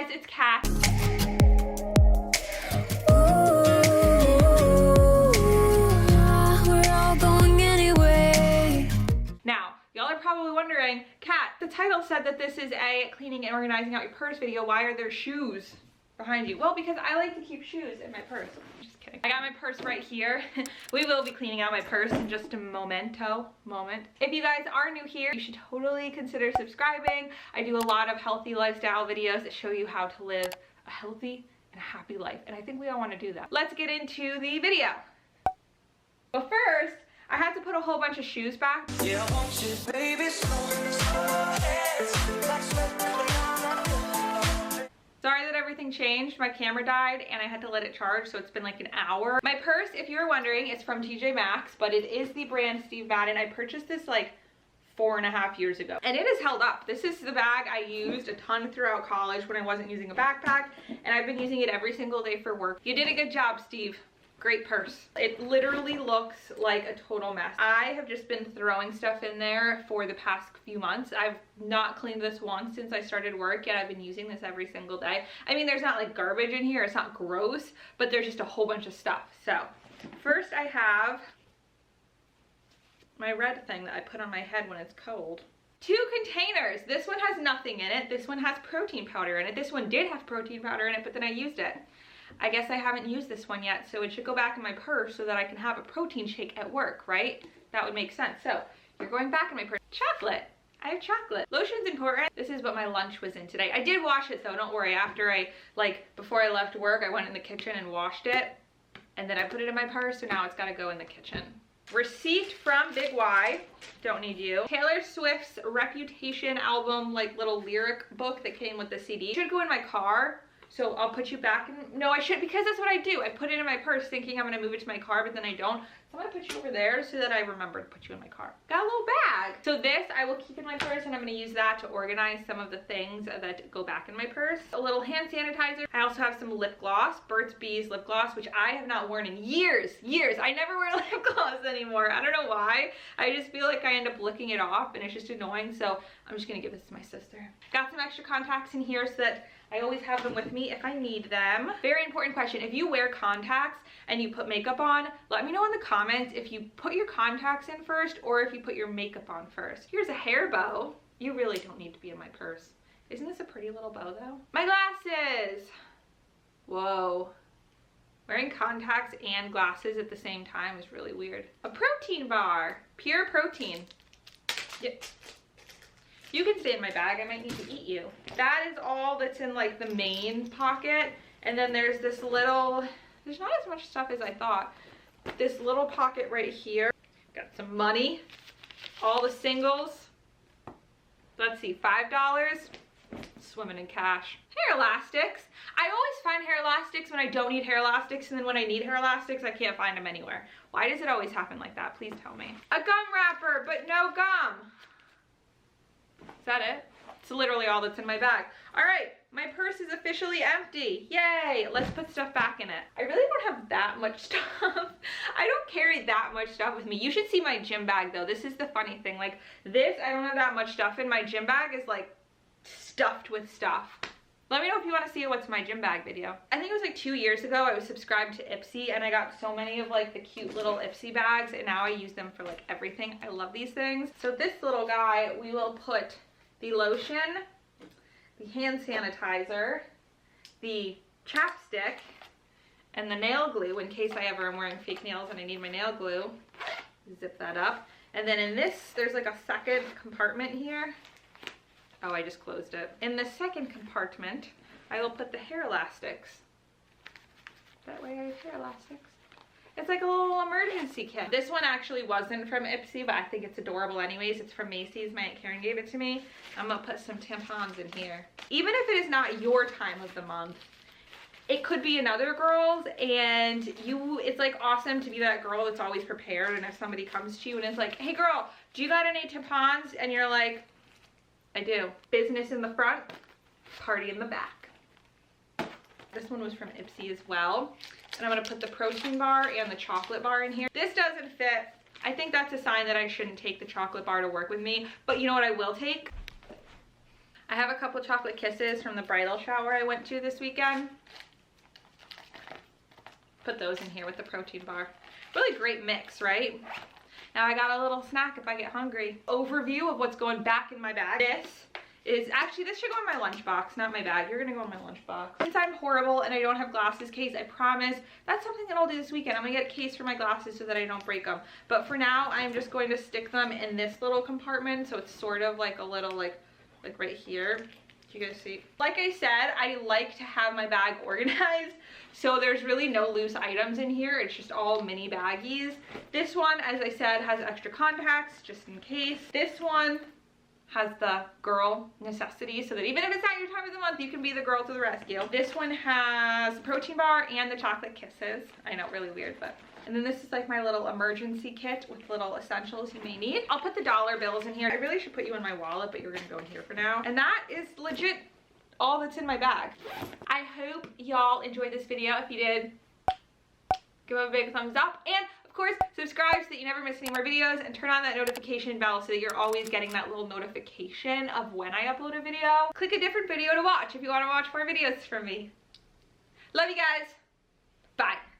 guys, it's Kat. Now, y'all are probably wondering, Kat, the title said that this is a cleaning and organizing out your purse video. Why are there shoes behind you? Well, because I like to keep shoes in my purse. Just kidding. I got my purse right here. We will be cleaning out my purse in just a moment. If you guys are new here, you should totally consider subscribing. I do a lot of healthy lifestyle videos that show you how to live a healthy and a happy life. And I think we all want to do that. Let's get into the video. But first, I had to put a whole bunch of shoes back. Yeah, sorry that everything changed. My camera died and I had to let it charge, so it's been like an hour. My purse, if you're wondering, is from TJ Maxx, but it is the brand Steve Madden. I purchased this like 4.5 years ago and it has held up. This is the bag I used a ton throughout college when I wasn't using a backpack, and I've been using it every single day for work. You did a good job, Steve. Great purse. It literally looks like a total mess. I have just been throwing stuff in there for the past few months. I've not cleaned this once since I started work, yet I've been using this every single day. I mean, there's not like garbage in here, it's not gross, but there's just a whole bunch of stuff. So first I have my red thing that I put on my head when it's cold. 2 containers. This one has nothing in it. This one has protein powder in it. This one did have protein powder in it, but then I used it. I guess I haven't used this one yet, so it should go back in my purse so that I can have a protein shake at work, right? That would make sense. So you're going back in my purse. Chocolate. I have chocolate. Lotion's important. This is what my lunch was in today. I did wash it though, don't worry. After before I left work, I went in the kitchen and washed it, and then I put it in my purse, so now it's gotta go in the kitchen. Receipt from Big Y. Don't need you. Taylor Swift's Reputation album, like little lyric book that came with the CD. It should go in my car. So I'll put you back in, no I should, because that's what I do. I put it in my purse thinking I'm gonna move it to my car, but then I don't. So I'm gonna put you over there so that I remember to put you in my car. Got a little bag. So this I will keep in my purse, and I'm gonna use that to organize some of the things that go back in my purse. A little hand sanitizer. I also have some lip gloss, Burt's Bees lip gloss, which I have not worn in years. I never wear lip gloss anymore. I don't know why. I just feel like I end up licking it off and it's just annoying, so I'm just gonna give this to my sister. Got some extra contacts in here so that I always have them with me if I need them. Very important question. If you wear contacts and you put makeup on, let me know in the comments if you put your contacts in first or if you put your makeup on first. Here's a hair bow. You really don't need to be in my purse. Isn't this a pretty little bow though? My glasses. Whoa. Wearing contacts and glasses at the same time is really weird. A protein bar. Pure protein. Yep. You can stay in my bag, I might need to eat you. That is all that's in like the main pocket. And then there's this little, there's not as much stuff as I thought. This little pocket right here. Got some money, all the singles. Let's see, $5. Swimming in cash. Hair elastics. I always find hair elastics when I don't need hair elastics, and then when I need hair elastics, I can't find them anywhere. Why does it always happen like that? Please tell me. A gum wrapper, but no gum. Is that it? It's literally all that's in my bag. All right, my purse is officially empty. Yay, let's put stuff back in it. I really don't have that much stuff. I don't carry that much stuff with me. You should see my gym bag though. This is the funny thing. Like this, I don't have that much stuff in. My gym bag is like stuffed with stuff. Let me know if you want to see what's my gym bag video. I think it was like 2 years ago I was subscribed to Ipsy, and I got so many of like the cute little Ipsy bags, and now I use them for like everything. I love these things. So this little guy, we will put the lotion, the hand sanitizer, the chapstick, and the nail glue in case I ever am wearing fake nails and I need my nail glue. Zip that up. And then in this, there's like a second compartment here. Oh, I just closed it. In the second compartment, I will put the hair elastics. That way I have hair elastics. It's like a little emergency kit. This one actually wasn't from Ipsy, but I think it's adorable anyways. It's from Macy's. My Aunt Karen gave it to me. I'm gonna put some tampons in here. Even if it is not your time of the month, it could be another girl's, and it's like awesome to be that girl that's always prepared. And if somebody comes to you and it's like, hey girl, do you got any tampons? And you're like, I do. Business in the front, party in the back. This one was from Ipsy as well. And I'm gonna put the protein bar and the chocolate bar in here. This doesn't fit. I think that's a sign that I shouldn't take the chocolate bar to work with me. But you know what I will take? I have a couple chocolate kisses from the bridal shower I went to this weekend. Put those in here with the protein bar. Really great mix, right? Now I got a little snack if I get hungry. Overview of what's going back in my bag. This should go in my lunchbox, not my bag. You're gonna go in my lunchbox. Since I'm horrible and I don't have glasses case, I promise that's something that I'll do this weekend. I'm gonna get a case for my glasses so that I don't break them. But for now, I'm just going to stick them in this little compartment. So it's sort of like a little like right here. You guys see? Like I said, I like to have my bag organized. So there's really no loose items in here. It's just all mini baggies. This one, as I said, has extra contacts just in case. This one has the girl necessities so that even if it's not your time of the month, you can be the girl to the rescue. This one has the protein bar and the chocolate kisses. I know, really weird, but. And then this is like my little emergency kit with little essentials you may need. I'll put the dollar bills in here. I really should put you in my wallet, but you're gonna go in here for now. And that is legit all that's in my bag. I hope y'all enjoyed this video. If you did, give it a big thumbs up. And of course, subscribe so that you never miss any more videos, and turn on that notification bell so that you're always getting that little notification of when I upload a video. Click a different video to watch if you want to watch more videos from me. Love you guys. Bye.